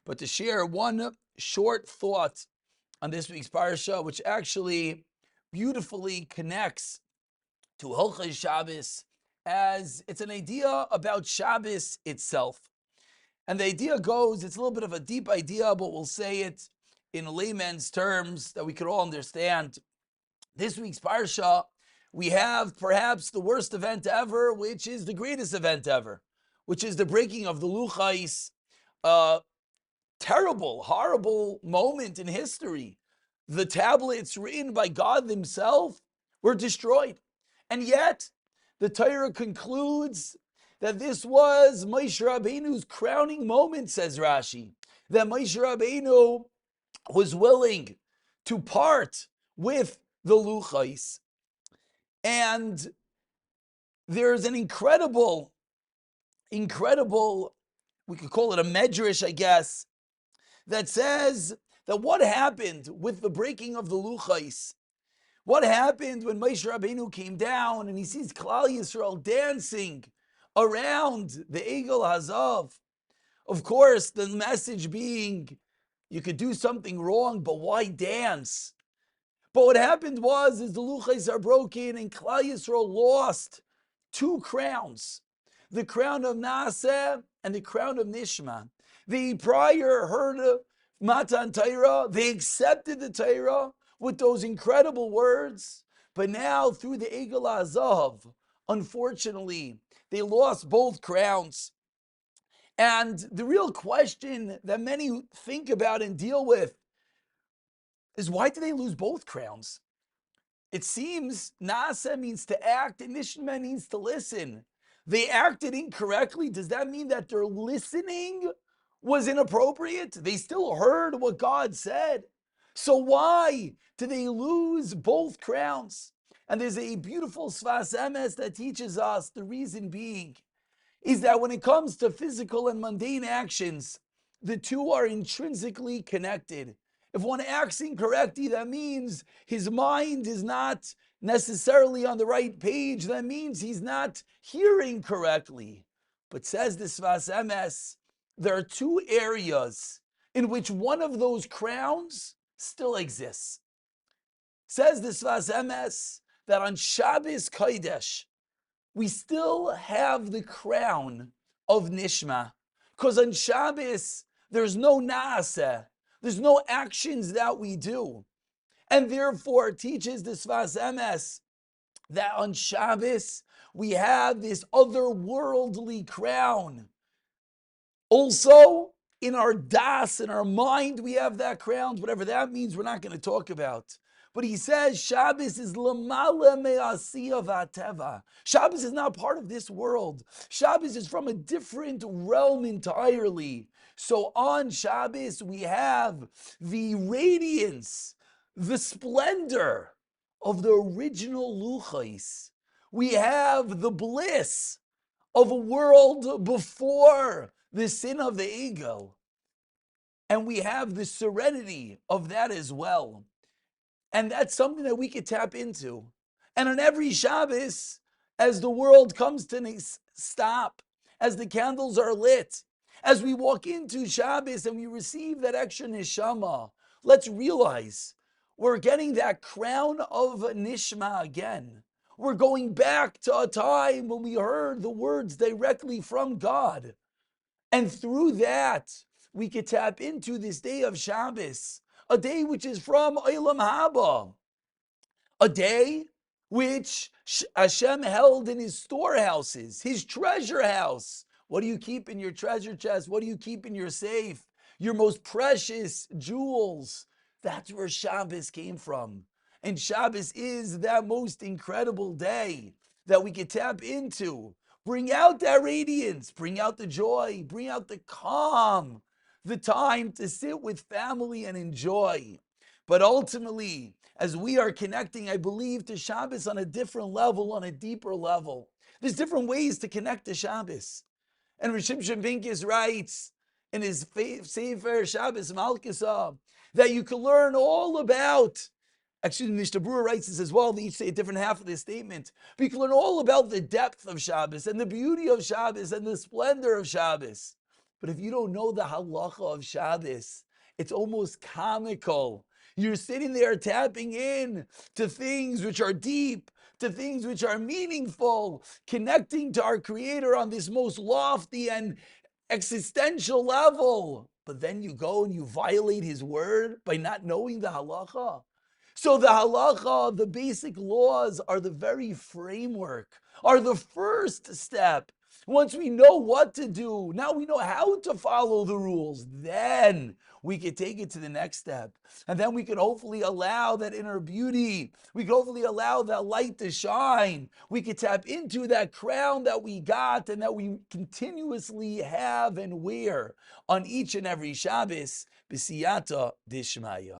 but to share one short thought on this week's parsha, which actually beautifully connects to Hilchos Shabbos, as it's an idea about Shabbos itself. And the idea goes, it's a little bit of a deep idea, but we'll say it in layman's terms that we could all understand. This week's parsha, we have perhaps the worst event ever, which is the greatest event ever, which is the breaking of the Luchais. Terrible, horrible moment in history. The tablets written by God Himself were destroyed. And yet, the Torah concludes that this was Moshe Rabbeinu's crowning moment, says Rashi. That Moshe Rabbeinu was willing to part with the Luchais. And there's an incredible, we could call it a medrash, I guess, that says that what happened with the breaking of the Luchais, what happened when Moshe Rabbeinu came down and he sees Klal Yisrael dancing around the Egel Hazav. Of course, the message being, you could do something wrong, but why dance? But what happened was, the Luchais are broken and Klal Yisrael lost two crowns. The crown of Naaseh and the crown of Nishma. They prior heard Matan Torah, they accepted the Torah with those incredible words, but now through the Egel Hazav, unfortunately, they lost both crowns. And the real question that many think about and deal with is, why did they lose both crowns? It seems Naaseh means to act and Nishma means to listen. They acted incorrectly. Does that mean that their listening was inappropriate? They still heard what God said. So why did they lose both crowns? And there's a beautiful Sfas Emes that teaches us the reason being is that when it comes to physical and mundane actions, the two are intrinsically connected. If one acts incorrectly, that means his mind is not necessarily on the right page. That means he's not hearing correctly. But says the Sfas Emes, there are two areas in which one of those crowns still exists. Says the Sfas Emes that on Shabbos Kodesh, we still have the crown of Nishma. Because on Shabbos, there's no Naaseh. There's no actions that we do. And therefore, it teaches the Sfas Emes that on Shabbos, we have this otherworldly crown. Also, in our das, in our mind, we have that crown. Whatever that means, we're not going to talk about. But he says Shabbos is lamala me'asiyah v'ateva. Shabbos is not part of this world. Shabbos is from a different realm entirely. So on Shabbos, we have the radiance, the splendor of the original Luchais. We have the bliss of a world before the sin of the ego. And we have the serenity of that as well. And that's something that we could tap into. And on every Shabbos, as the world comes to stop, as the candles are lit, as we walk into Shabbos and we receive that extra neshama, let's realize we're getting that crown of nishma again. We're going back to a time when we heard the words directly from God. And through that, we could tap into this day of Shabbos, a day which is from Olam Haba, a day which Hashem held in his storehouses, his treasure house. What do you keep in your treasure chest? What do you keep in your safe? Your most precious jewels. That's where Shabbos came from. And Shabbos is that most incredible day that we can tap into. Bring out that radiance, bring out the joy, bring out the calm, the time to sit with family and enjoy. But ultimately, as we are connecting, I believe, to Shabbos on a different level, on a deeper level, there's different ways to connect to Shabbos. And Rosh Shimshon Pincus writes in his Sefer Shabbos Malkasa that you can learn all about. Actually, Mishnah Berurah writes this as well. They each say a different half of this statement. But you can learn all about the depth of Shabbos and the beauty of Shabbos and the splendor of Shabbos. But if you don't know the halacha of Shabbos, it's almost comical. You're sitting there tapping in to things which are deep, to things which are meaningful, connecting to our Creator on this most lofty and existential level. But then you go and you violate His word by not knowing the halacha. So the halacha, the basic laws, are the very framework, are the first step. Once we know what to do, now we know how to follow the rules, then we can take it to the next step. And then we can hopefully allow that inner beauty. We can hopefully allow that light to shine. We can tap into that crown that we got and that we continuously have and wear on each and every Shabbos. B'siyata dishmaya.